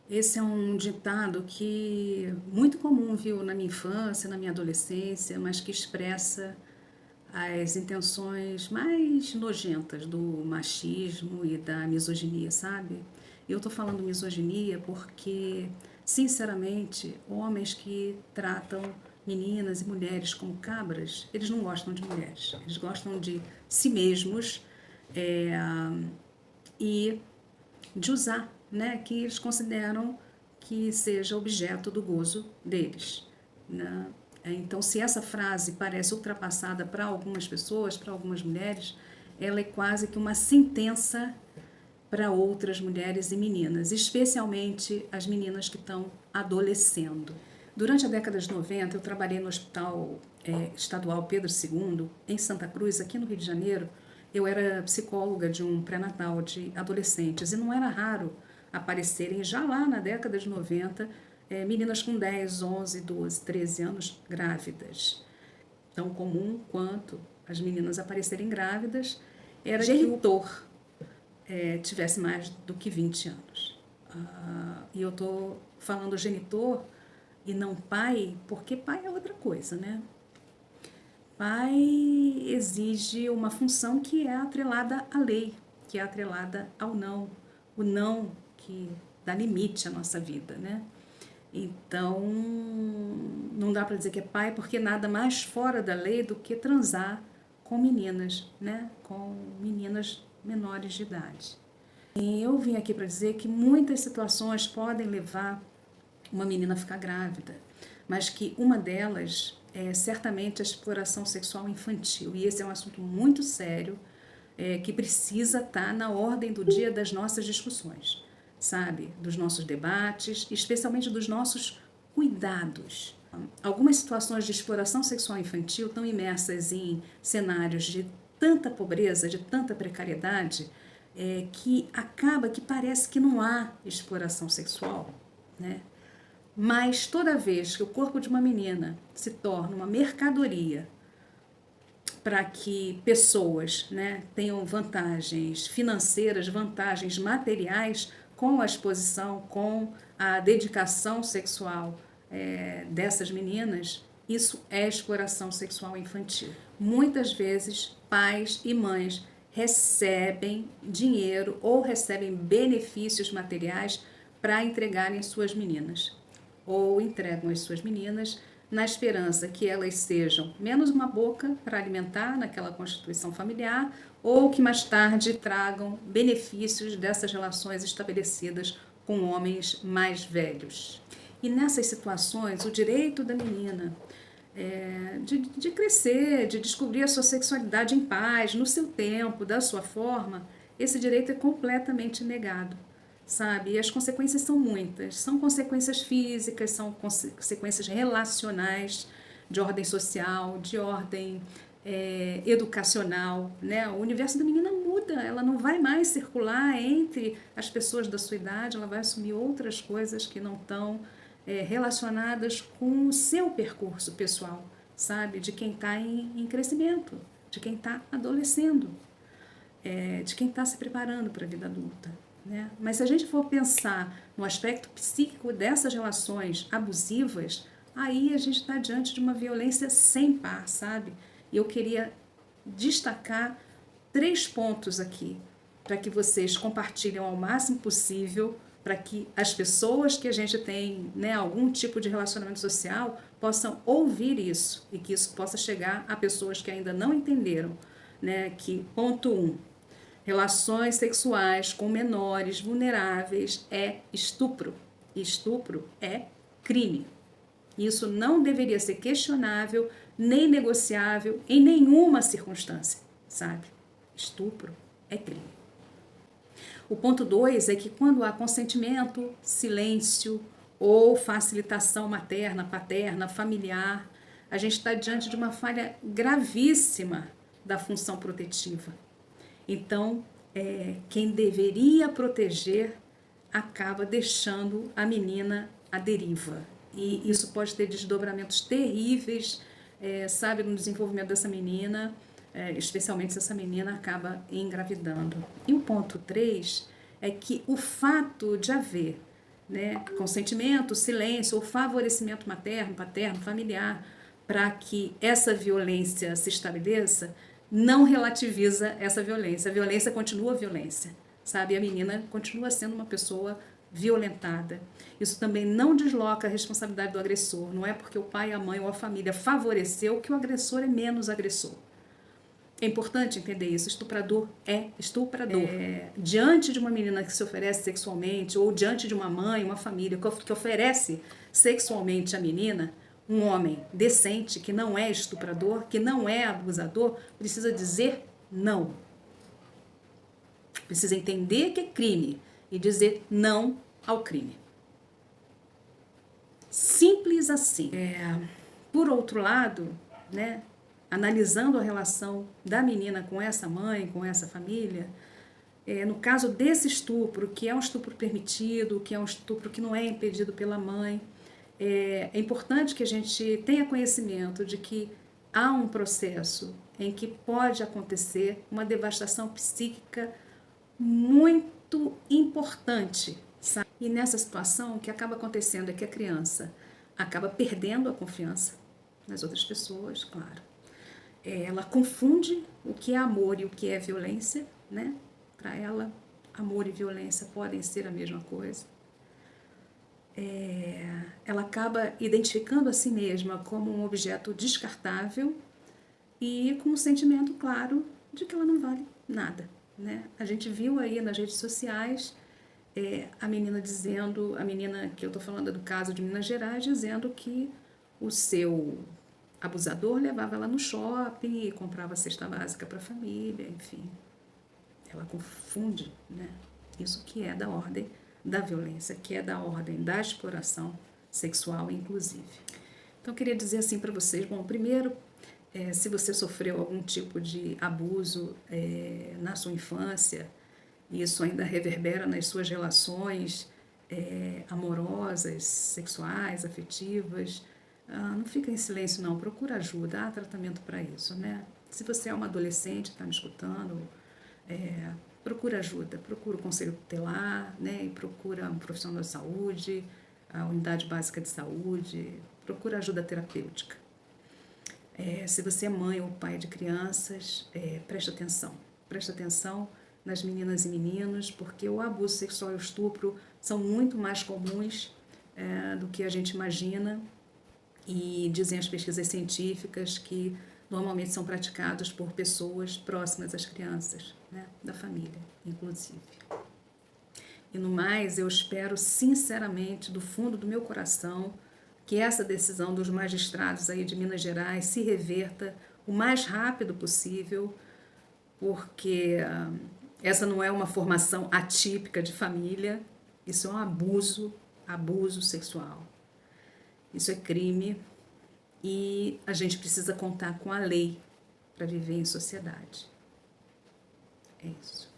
Esse é um ditado que muito comum, viu, na minha infância, na minha adolescência, mas que expressa as intenções mais nojentas do machismo e da misoginia, sabe? Eu tô falando misoginia porque, sinceramente, homens que tratam meninas e mulheres como cabras, eles não gostam de mulheres. Eles gostam de si mesmos, é, e de usar, né, que eles consideram que seja objeto do gozo deles, né? Então, se essa frase parece ultrapassada para algumas pessoas, para algumas mulheres, ela é quase que uma sentença para outras mulheres e meninas, especialmente as meninas que estão adolescendo. Durante a década de 90, eu trabalhei no Hospital Estadual Pedro II, em Santa Cruz, aqui no Rio de Janeiro. Eu era psicóloga de um pré-natal de adolescentes e não era raro aparecerem, já lá na década de 90, meninas com 10, 11, 12, 13 anos grávidas. Tão comum quanto as meninas aparecerem grávidas era que o genitor tivesse mais do que 20 anos. E eu estou falando genitor e não pai, porque pai é outra coisa, né? Pai exige uma função que é atrelada à lei, que é atrelada ao não. O não que dá limite à nossa vida, né? Então, não dá para dizer que é pai, porque nada mais fora da lei do que transar com meninas, né? Com meninas menores de idade. E eu vim aqui para dizer que muitas situações podem levar uma menina a ficar grávida, mas que uma delas é certamente a exploração sexual infantil. E esse é um assunto muito sério, que precisa estar na ordem do dia das nossas discussões, sabe? Dos nossos debates, especialmente dos nossos cuidados. Algumas situações de exploração sexual infantil estão imersas em cenários de tanta pobreza, de tanta precariedade, que acaba que parece que não há exploração sexual, né? Mas toda vez que o corpo de uma menina se torna uma mercadoria para que pessoas, né, tenham vantagens financeiras, vantagens materiais com a exposição, com a dedicação sexual dessas meninas, isso é exploração sexual infantil. Muitas vezes, pais e mães recebem dinheiro ou recebem benefícios materiais para entregarem suas meninas, ou entregam as suas meninas na esperança que elas sejam menos uma boca para alimentar naquela constituição familiar, ou que mais tarde tragam benefícios dessas relações estabelecidas com homens mais velhos. E nessas situações, o direito da menina de crescer, de descobrir a sua sexualidade em paz, no seu tempo, da sua forma, esse direito é completamente negado, sabe? E as consequências são muitas. São consequências físicas, são consequências relacionais, de ordem social, de ordem educacional, né? O universo da menina muda, ela não vai mais circular entre as pessoas da sua idade, ela vai assumir outras coisas que não estão relacionadas com o seu percurso pessoal, sabe? De quem está em crescimento, de quem está adolescendo, de quem está se preparando para a vida adulta. Né? Mas se a gente for pensar no aspecto psíquico dessas relações abusivas, aí a gente está diante de uma violência sem par, sabe? E eu queria destacar 3 pontos aqui, para que vocês compartilhem ao máximo possível, para que as pessoas que a gente tem, né, algum tipo de relacionamento social possam ouvir isso e que isso possa chegar a pessoas que ainda não entenderam, né? Que ponto 1, relações sexuais com menores vulneráveis é estupro. Estupro é crime. Isso não deveria ser questionável nem negociável em nenhuma circunstância, sabe? Estupro é crime. O ponto 2 é que quando há consentimento, silêncio ou facilitação materna, paterna, familiar, a gente está diante de uma falha gravíssima da função protetiva. Então, quem deveria proteger acaba deixando a menina à deriva. E isso pode ter desdobramentos terríveis, sabe, no desenvolvimento dessa menina, especialmente se essa menina acaba engravidando. E o ponto 3 é que o fato de haver né, consentimento, silêncio ou favorecimento materno, paterno, familiar, para que essa violência se estabeleça, não relativiza essa violência. A violência continua violência, sabe? A menina continua sendo uma pessoa violentada. Isso também não desloca a responsabilidade do agressor. Não é porque o pai, a mãe ou a família favoreceu que o agressor é menos agressor. É importante entender isso. Estuprador é estuprador. Diante de uma menina que se oferece sexualmente, ou diante de uma mãe, uma família que oferece sexualmente a menina, um homem decente, que não é estuprador, que não é abusador, precisa dizer não. Precisa entender que é crime e dizer não ao crime. Simples assim. Por outro lado, né, analisando a relação da menina com essa mãe, com essa família, no caso desse estupro, que é um estupro permitido, que é um estupro que não é impedido pela mãe, é importante que a gente tenha conhecimento de que há um processo em que pode acontecer uma devastação psíquica muito importante, sabe? E nessa situação, o que acaba acontecendo é que a criança acaba perdendo a confiança nas outras pessoas, claro. Ela confunde o que é amor e o que é violência, né? Para ela, amor e violência podem ser a mesma coisa. Ela acaba identificando a si mesma como um objeto descartável e com o sentimento claro de que ela não vale nada, né? A gente viu aí nas redes sociais a menina que eu estou falando do caso de Minas Gerais, dizendo que o seu abusador levava ela no shopping e comprava cesta básica para a família, enfim. Ela confunde, né? Isso que é da ordem da violência, que é da ordem da exploração sexual, inclusive. Então, eu queria dizer assim para vocês, bom, primeiro, se você sofreu algum tipo de abuso na sua infância, e isso ainda reverbera nas suas relações amorosas, sexuais, afetivas, não fica em silêncio não, procura ajuda, há tratamento para isso, né? Se você é uma adolescente, está me escutando, procura ajuda, procura o conselho tutelar, né? E procura um profissional de saúde, a unidade básica de saúde, procura ajuda terapêutica. Se você é mãe ou pai de crianças, preste atenção nas meninas e meninos, porque o abuso sexual e o estupro são muito mais comuns do que a gente imagina, e dizem as pesquisas científicas que normalmente são praticados por pessoas próximas às crianças, né, da família, inclusive. E no mais, eu espero sinceramente, do fundo do meu coração, que essa decisão dos magistrados aí de Minas Gerais se reverta o mais rápido possível, porque essa não é uma formação atípica de família, isso é um abuso sexual. Isso é crime e a gente precisa contar com a lei para viver em sociedade. É isso.